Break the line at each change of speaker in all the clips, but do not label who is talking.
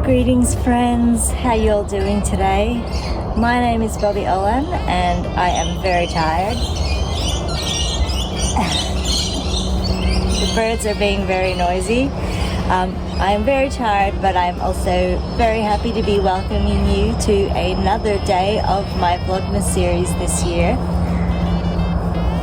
Greetings friends, how you all doing today? My name is Bobbie Olan and I am very tired. The birds are being very noisy. I am very tired, but I'm also very happy to be welcoming you to another day of my Vlogmas series this year.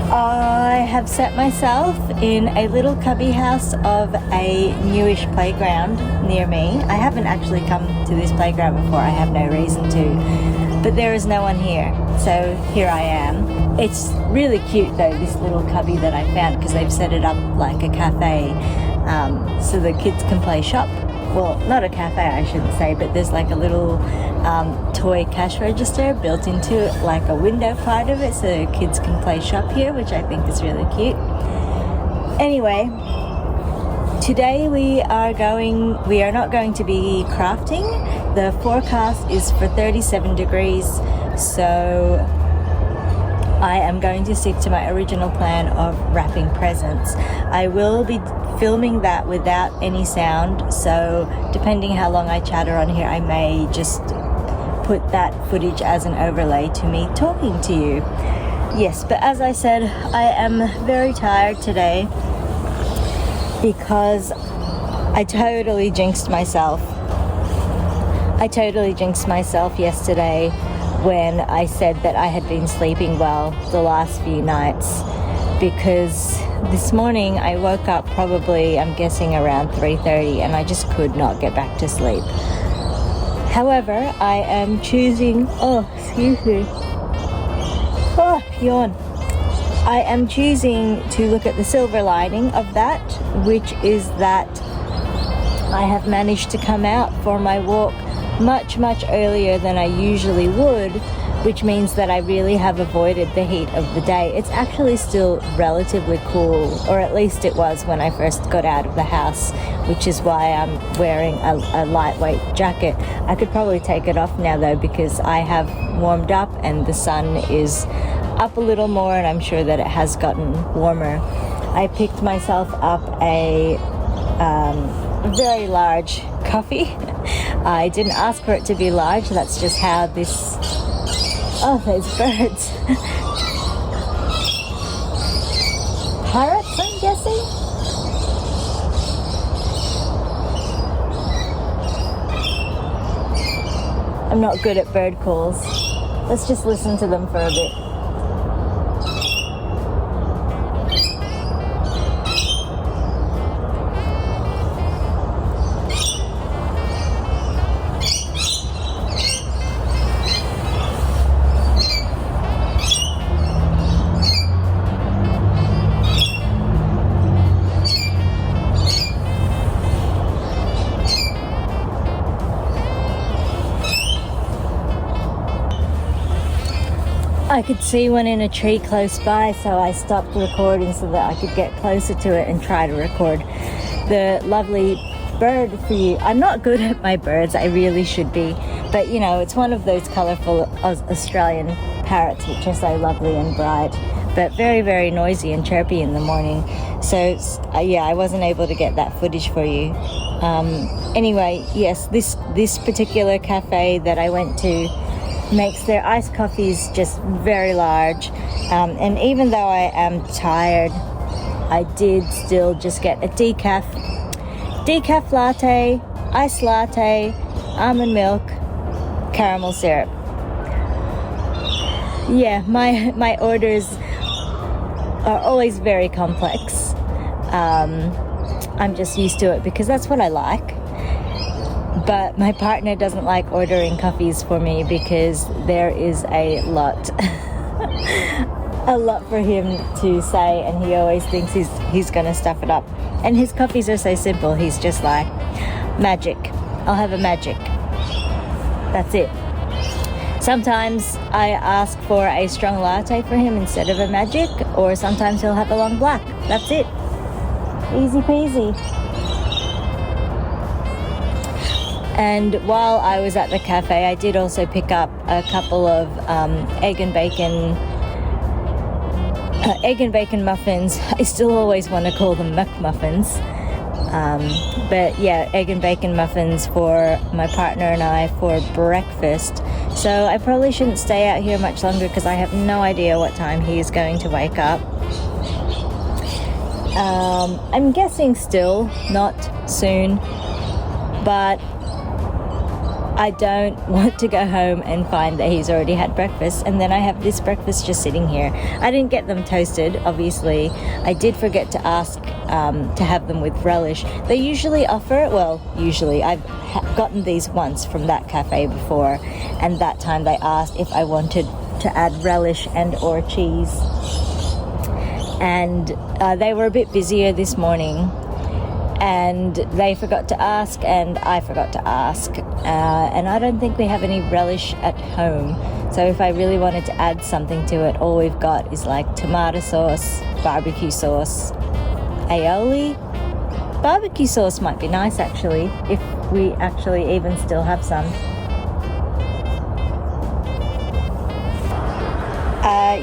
I have set myself in a little cubby house of a newish playground near me. I haven't actually come to this playground before, I have no reason to, but there is no one here, so here I am. It's really cute though, this little cubby that I found, because they've set it up like a cafe so the kids can play shop. Well, not a cafe I shouldn't say, but there's like a little toy cash register built into it, like a window part of it, so kids can play shop here, which I think is really cute. Anyway, today we are not going to be crafting. The forecast is for 37 degrees, so I am going to stick to my original plan of wrapping presents. I will be filming that without any sound, so depending how long I chatter on here, I may just put that footage as an overlay to me talking to you. Yes, but as I said, I am very tired today because I totally jinxed myself. I totally jinxed myself yesterday when I said that I had been sleeping well the last few nights, because this morning I woke up probably, I'm guessing around 3:30, and I just could not get back to sleep. However, I am choosing, yawn. I am choosing to look at the silver lining of that, which is that I have managed to come out for my walk much earlier than I usually would, which means that I really have avoided the heat of the day. It's actually still relatively cool, or at least it was when I first got out of the house, which is why I'm wearing a lightweight jacket. I could probably take it off now though, because I have warmed up and the sun is up a little more, and I'm sure that it has gotten warmer. I picked myself up a very large coffee. I didn't ask for it to be large, that's just how this... Oh, there's birds. Parrots, I'm guessing? I'm not good at bird calls. Let's just listen to them for a bit. I could see one in a tree close by, so I stopped recording so that I could get closer to it and try to record the lovely bird for you. I'm not good at my birds, I really should be, but you know, it's one of those colourful Australian parrots which are so lovely and bright, but very noisy and chirpy in the morning. So yeah, I wasn't able to get that footage for you. Anyway, yes, this particular cafe that I went to makes their iced coffees just very large, and even though I am tired, I did still just get a decaf latte, iced latte, almond milk, caramel syrup. Yeah, my orders are always very complex. I'm just used to it because that's what I like. But my partner doesn't like ordering coffees for me because there is a lot for him to say, and he always thinks he's gonna stuff it up. And his coffees are so simple, he's just like, magic, I'll have a magic. That's it. Sometimes I ask for a strong latte for him instead of a magic, or sometimes he'll have a long black. That's it. Easy peasy. And while I was at the cafe, I did also pick up a couple of egg and bacon muffins. I still always want to call them McMuffins. But yeah, egg and bacon muffins for my partner and I for breakfast. So I probably shouldn't stay out here much longer because I have no idea what time he is going to wake up. I'm guessing still not soon, but I don't want to go home and find that he's already had breakfast and then I have this breakfast just sitting here. I didn't get them toasted, obviously. I did forget to ask to have them with relish. They usually offer, well, usually, I've gotten these once from that cafe before, and that time they asked if I wanted to add relish and or cheese. And they were a bit busier this morning, and they forgot to ask and I forgot to ask, and I don't think we have any relish at home. So if I really wanted to add something to it, all we've got is like tomato sauce, barbecue sauce, aioli. Barbecue sauce might be nice actually, if we actually even still have some.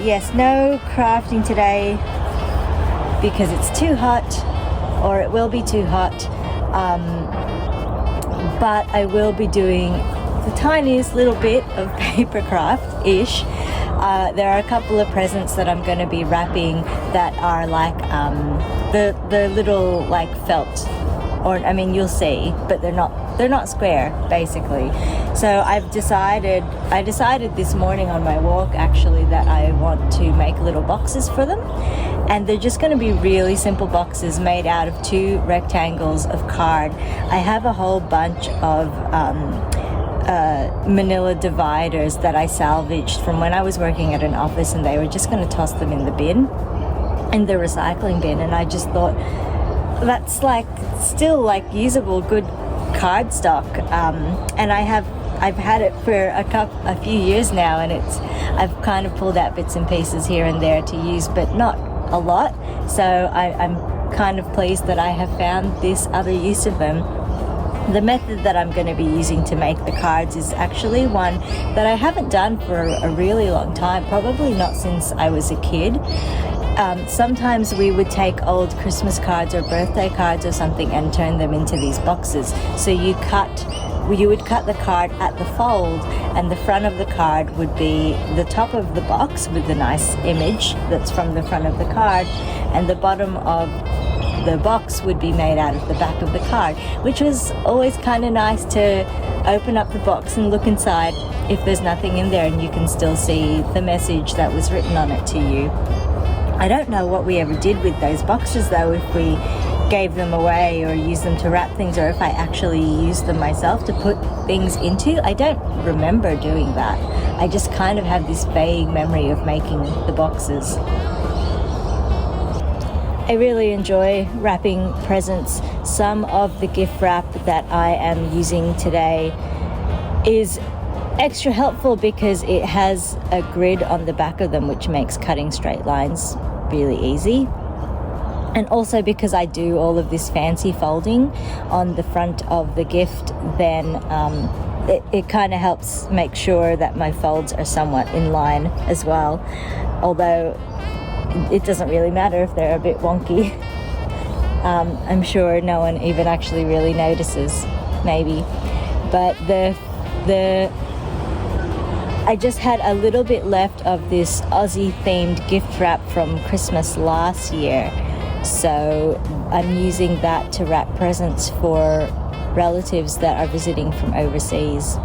Yes, no crafting today because it's too hot, or it will be too hot, but I will be doing the tiniest little bit of paper craft-ish. There are a couple of presents that I'm going to be wrapping that are like the little like felt, or I mean you'll see, but they're not square basically. So I decided this morning on my walk actually that I want to make little boxes for them, and they're just going to be really simple boxes made out of 2 rectangles of card. I have a whole bunch of manila dividers that I salvaged from when I was working at an office, and they were just going to toss them in the bin, in the recycling bin, and I just thought that's like still like usable good cardstock, and I've had it for a few years now, and I've kind of pulled out bits and pieces here and there to use, but not a lot. So I'm kind of pleased that I have found this other use of them. The method that I'm going to be using to make the cards is actually one that I haven't done for a really long time, probably not since I was a kid. Sometimes we would take old Christmas cards or birthday cards or something and turn them into these boxes. So you would cut the card at the fold, and the front of the card would be the top of the box with the nice image that's from the front of the card, and the bottom of the box would be made out of the back of the card, which was always kind of nice to open up the box and look inside if there's nothing in there and you can still see the message that was written on it to you. I don't know what we ever did with those boxes though, if we gave them away or used them to wrap things, or if I actually used them myself to put things into. I don't remember doing that. I just kind of have this vague memory of making the boxes. I really enjoy wrapping presents. Some of the gift wrap that I am using today is extra helpful because it has a grid on the back of them, which makes cutting straight lines really easy. And also because I do all of this fancy folding on the front of the gift, then it kind of helps make sure that my folds are somewhat in line as well. Although it doesn't really matter if they're a bit wonky. I'm sure no one even actually really notices, maybe. But I just had a little bit left of this Aussie themed gift wrap from Christmas last year. So I'm using that to wrap presents for relatives that are visiting from overseas.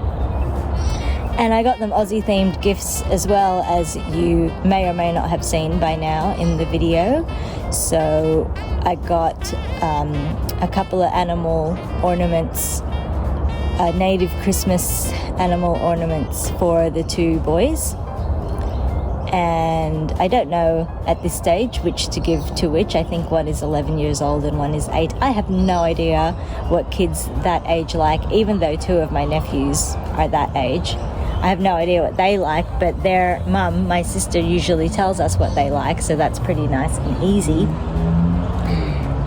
And I got them Aussie themed gifts as well, as you may or may not have seen by now in the video. So I got a couple of animal ornaments, native Christmas animal ornaments for the 2 boys. And I don't know at this stage which to give to which. I think one is 11 years old and one is 8. I have no idea what kids that age like, even though 2 of my nephews are that age. I have no idea what they like, but their mum, my sister, usually tells us what they like, so that's pretty nice and easy.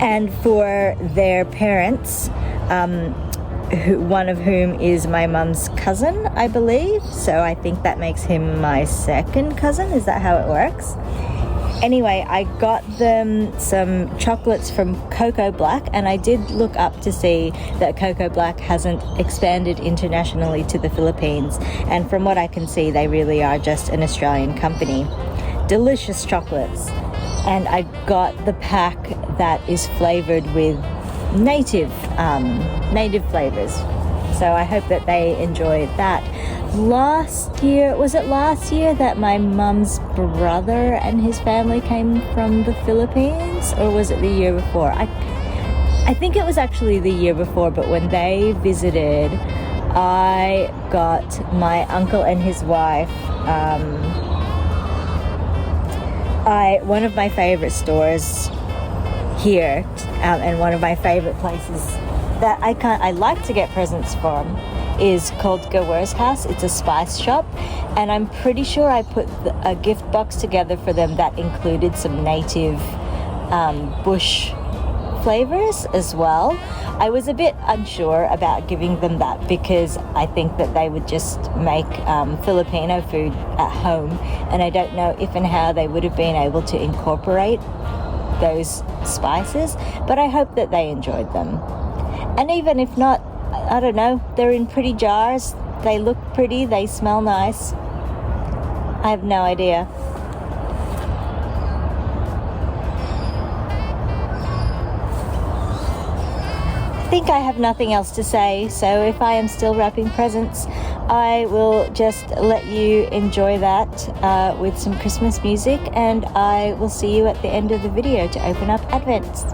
And for their parents, one of whom is my mum's cousin, I believe. So I think that makes him my second cousin. Is that how it works? Anyway, I got them some chocolates from Cocoa Black, and I did look up to see that Cocoa Black hasn't expanded internationally to the Philippines, and from what I can see, they really are just an Australian company. Delicious chocolates. And I got the pack that is flavored with native flavors. So I hope that they enjoyed that. Was it last year that my mum's brother and his family came from the Philippines, or was it the year before? I think it was actually the year before, but when they visited, I got my uncle and his wife one of my favorite stores here, and one of my favorite places that I like to get presents from is called Gawer's House. It's a spice shop, and I'm pretty sure I put a gift box together for them that included some native bush flavors as well. I was a bit unsure about giving them that because I think that they would just make Filipino food at home, and I don't know if and how they would have been able to incorporate those spices, but I hope that they enjoyed them. And even if not, I don't know, they're in pretty jars, they look pretty, they smell nice. I have no idea. I think I have nothing else to say, so if I am still wrapping presents, I will just let you enjoy that with some Christmas music, and I will see you at the end of the video to open up Advents.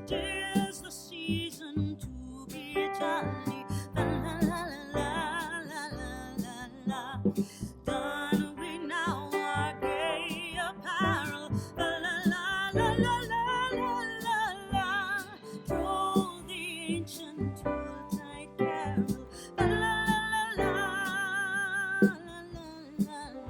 'tis the season to be jolly. La la la la la la la la. Don we now our gay apparel. La la la la la la la la. Troll the ancient Yuletide carol. La la la la la la la la.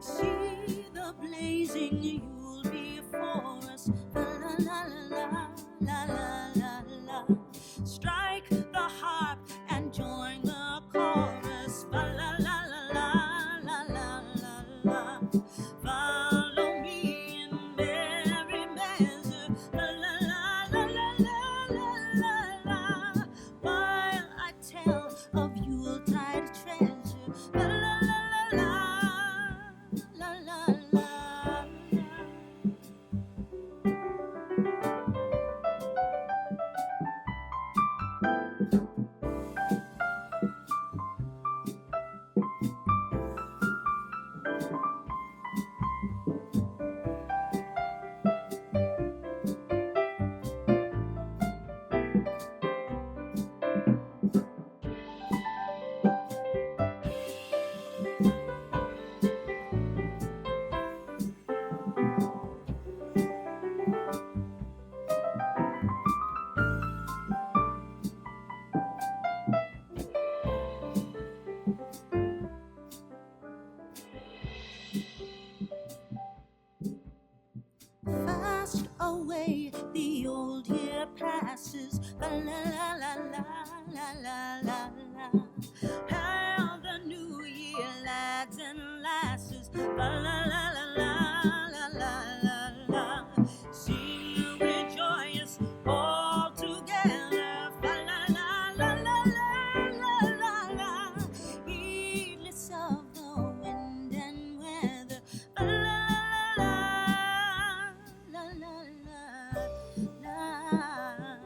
See the blazing Yule before us. La la la la la la la la. Strike the harp and join the chorus. La la la la la la la la. Follow me in merry measure. La la la la la la la la. While I tell of Yuletide treasure. La la la la la la la la. Fast away the old year passes. La la la la la la la la la. Hail the new year, lads and lasses. La la la la la la la la la. Sing we joyous all together. La la la la la la la la. Heedless of the wind and weather. La la la la la la la.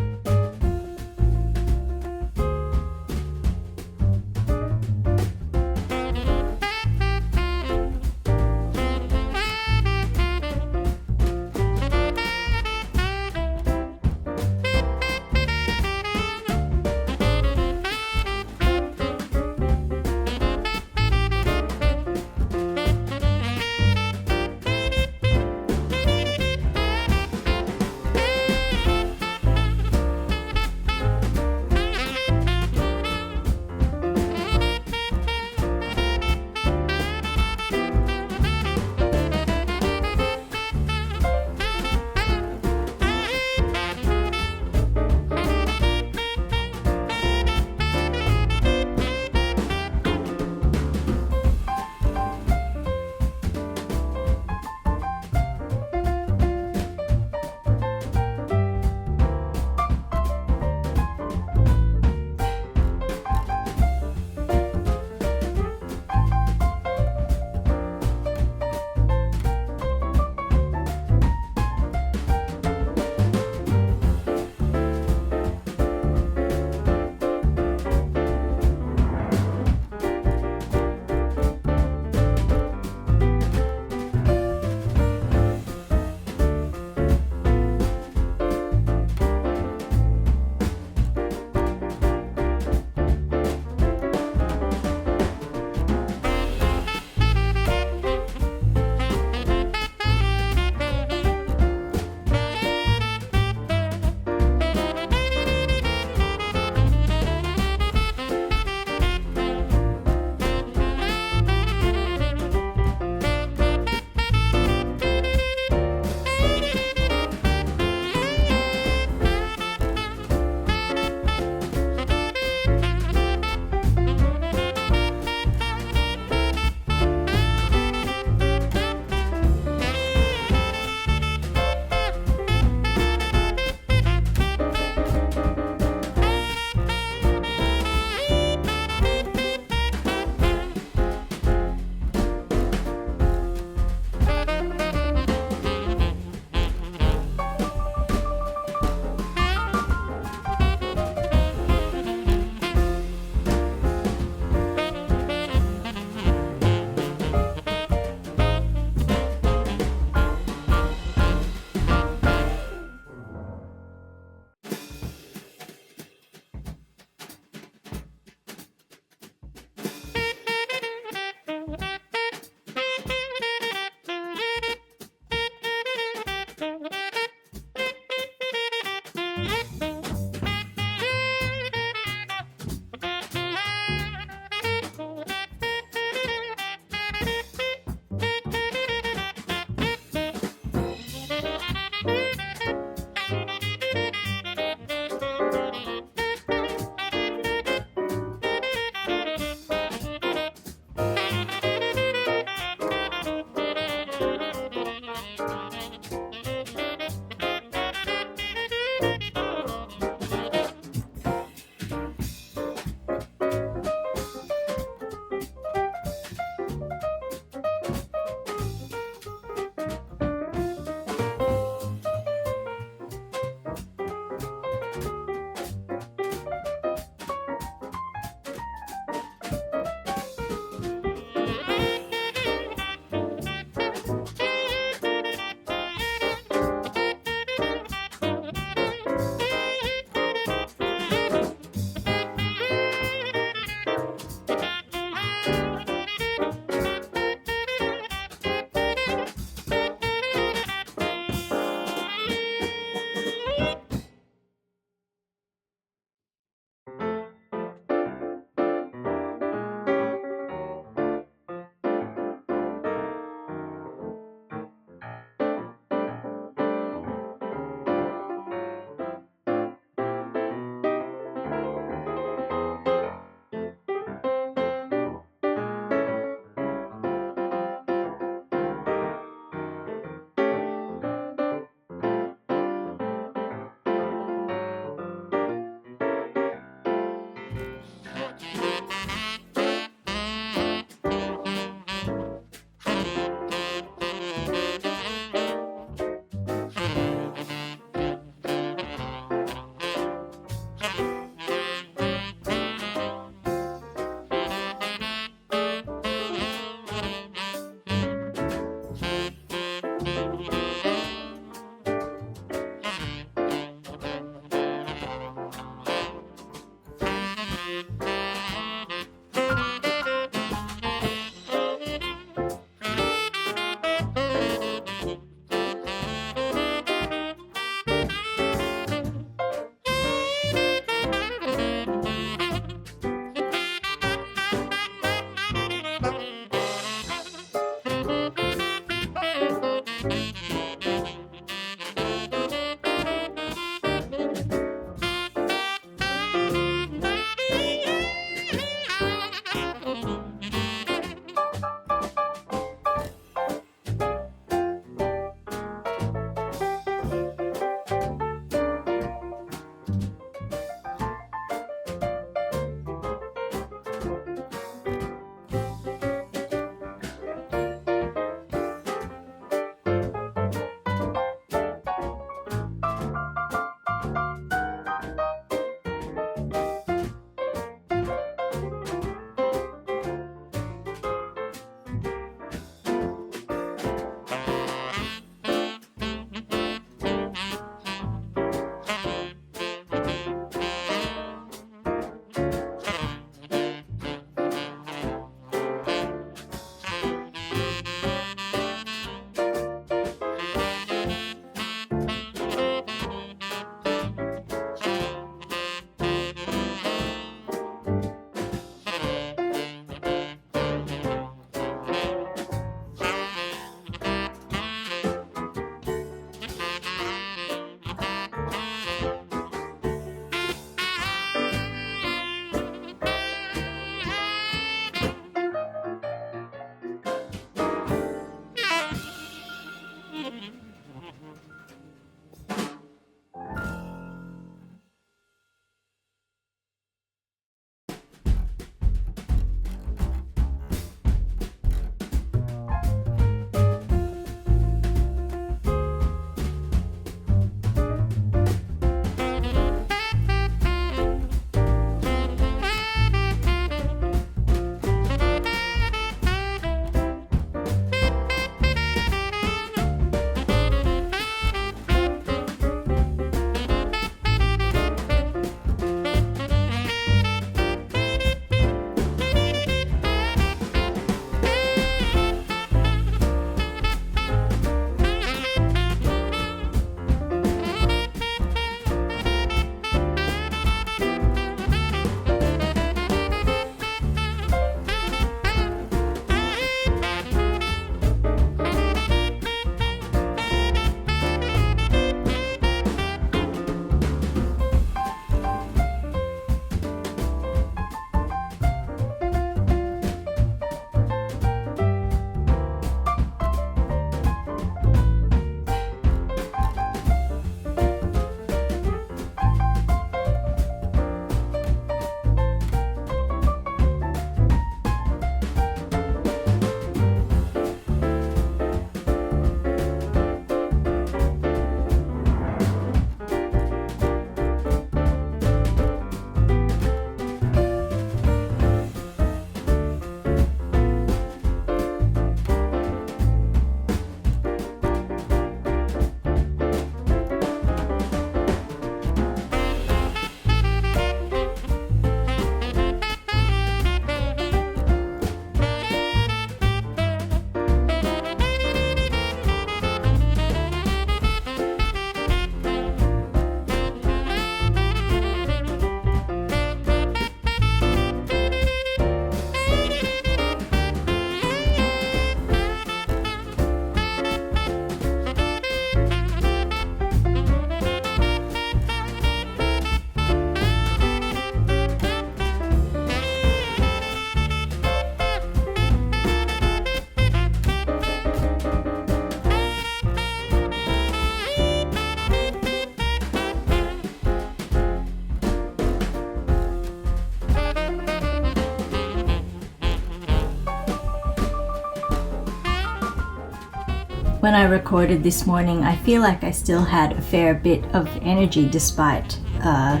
when I recorded this morning, I feel like I still had a fair bit of energy despite the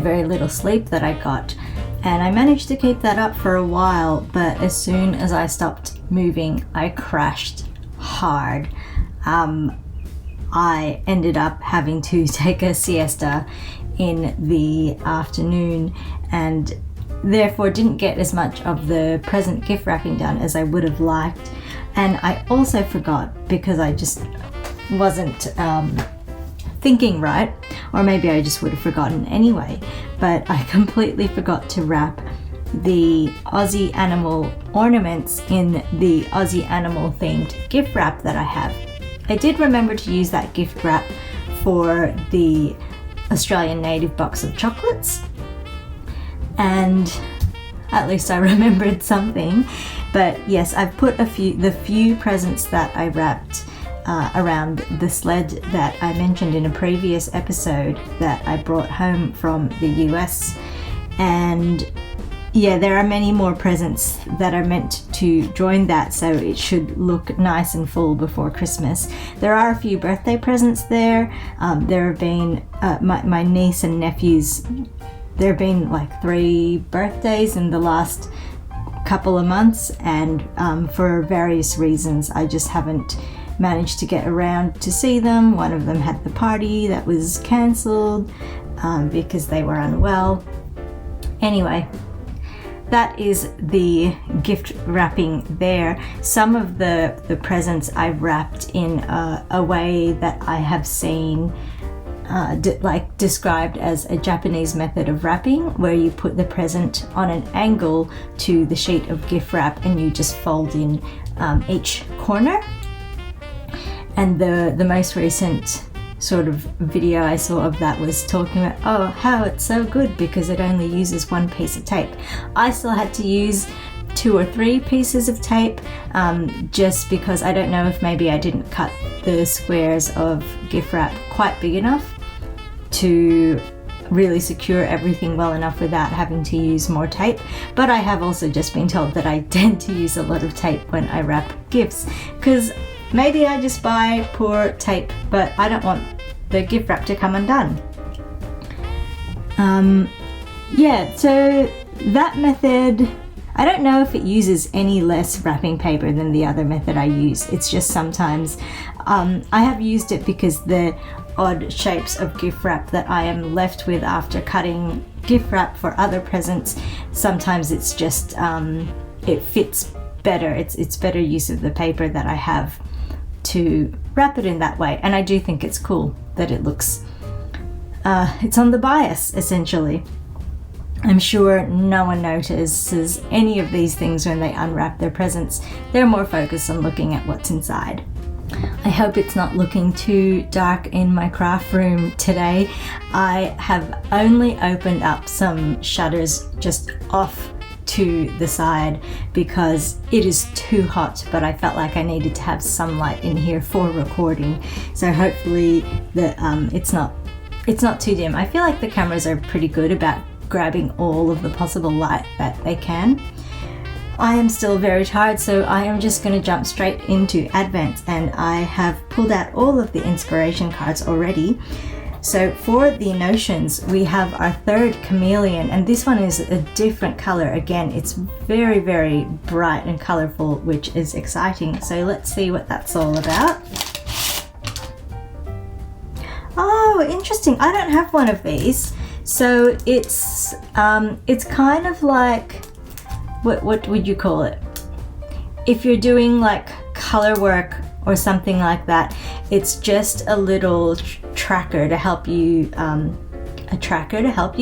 very little sleep that I got. And I managed to keep that up for a while, but as soon as I stopped moving, I crashed hard. I ended up having to take a siesta in the afternoon and therefore didn't get as much of the present gift wrapping done as I would have liked. And I also forgot, because I just wasn't thinking right, or maybe I just would have forgotten anyway, but I completely forgot to wrap the Aussie animal ornaments in the Aussie animal themed gift wrap that I have. I did remember to use that gift wrap for the Australian native box of chocolates, and at least I remembered something. But yes, I've put the few presents that I wrapped around the sled that I mentioned in a previous episode that I brought home from the US. And yeah, there are many more presents that are meant to join that, so it should look nice and full before Christmas. There are a few birthday presents there. There have been my niece and nephews, there have been like 3 birthdays in the last couple of months, and for various reasons I just haven't managed to get around to see them. One of them had the party that was cancelled because they were unwell. Anyway, that is the gift wrapping there. Some of the presents I wrapped in a way that I have seen described as a Japanese method of wrapping, where you put the present on an angle to the sheet of gift wrap and you just fold in each corner. And the most recent sort of video I saw of that was talking about, oh, how it's so good because it only uses 1 piece of tape. I still had to use 2 or 3 pieces of tape, just because I don't know if maybe I didn't cut the squares of gift wrap quite big enough to really secure everything well enough without having to use more tape. But I have also just been told that I tend to use a lot of tape when I wrap gifts, because maybe I just buy poor tape, but I don't want the gift wrap to come undone. Yeah, so that method, I don't know if it uses any less wrapping paper than the other method I use. It's just sometimes I have used it because the odd shapes of gift wrap that I am left with after cutting gift wrap for other presents, sometimes it's just it fits better. It's better use of the paper that I have to wrap it in that way. And I do think it's cool that it looks it's on the bias essentially. I'm sure no one notices any of these things when they unwrap their presents. They're more focused on looking at what's inside. I hope it's not looking too dark in my craft room today. I have only opened up some shutters just off to the side because it is too hot, but I felt like I needed to have some light in here for recording. So hopefully it's not too dim. I feel like the cameras are pretty good about grabbing all of the possible light that they can. I am still very tired, so I am just going to jump straight into Advent, and I have pulled out all of the inspiration cards already. So for the notions, we have our 3rd chameleon, and this one is a different color. Again, it's very, very bright and colorful, which is exciting. So let's see what that's all about. Oh, interesting. I don't have one of these. So it's kind of like, what would you call it? If you're doing like color work or something like that, it's just a little tracker to help you,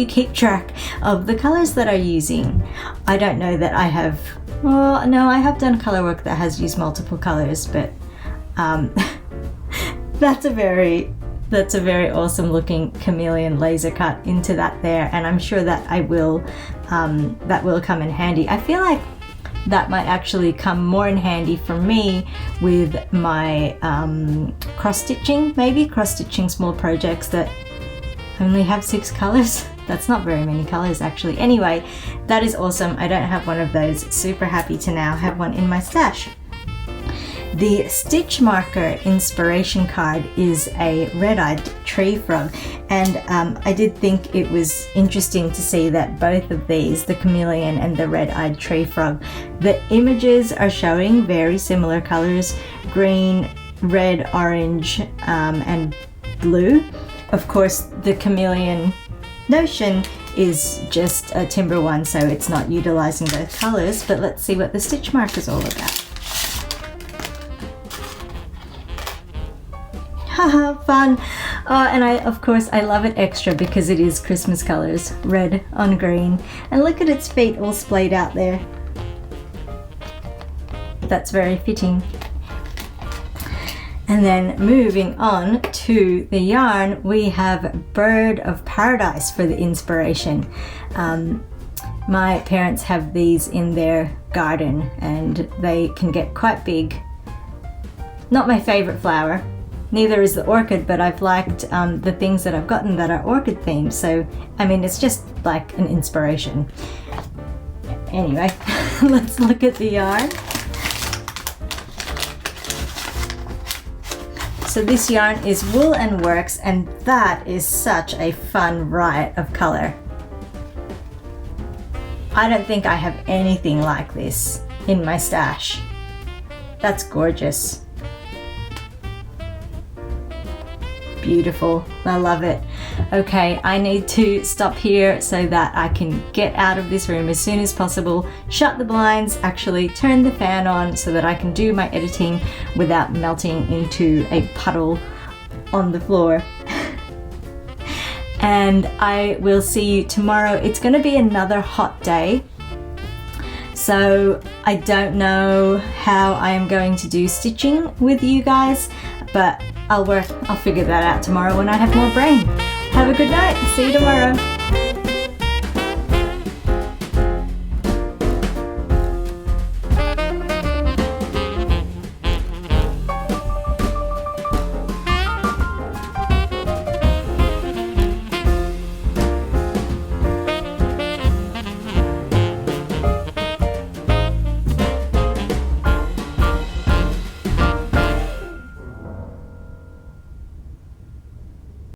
keep track of the colors that I'm using. I don't know that I have, well, no, I have done color work that has used multiple colors, but that's a very awesome looking chameleon laser cut into that there, and I'm sure that that will come in handy. I feel like that might actually come more in handy for me with my cross-stitching small projects that only have 6 colors. That's not very many colors actually. Anyway, that is awesome. I don't have one of those. Super happy to now have one in my stash. The stitch marker inspiration card is a red-eyed tree frog, and I did think it was interesting to see that both of these, the chameleon and the red-eyed tree frog, the images are showing very similar colors: green, red, orange, and blue. Of course, the chameleon notion is just a timber one, so it's not utilizing both colors, but let's see what the stitch marker is all about. Haha, fun. And of course I love it extra because it is Christmas colors, red on green, and look at its feet all splayed out there. That's very fitting. And then moving on to the yarn, we have Bird of Paradise for the inspiration. My parents have these in their garden and they can get quite big. Not my favorite flower, neither is the orchid, but I've liked the things that I've gotten that are orchid themed, so I mean it's just like an inspiration. Anyway, let's look at the yarn. So this yarn is Wool and Works, and that is such a fun riot of color. I don't think I have anything like this in my stash. That's gorgeous. Beautiful, I love it. Okay, I need to stop here so that I can get out of this room as soon as possible, shut the blinds, actually turn the fan on so that I can do my editing without melting into a puddle on the floor. And I will see you tomorrow. It's going to be another hot day, so I don't know how I am going to do stitching with you guys, but I'll figure that out tomorrow when I have more brain. Have a good night. See you tomorrow.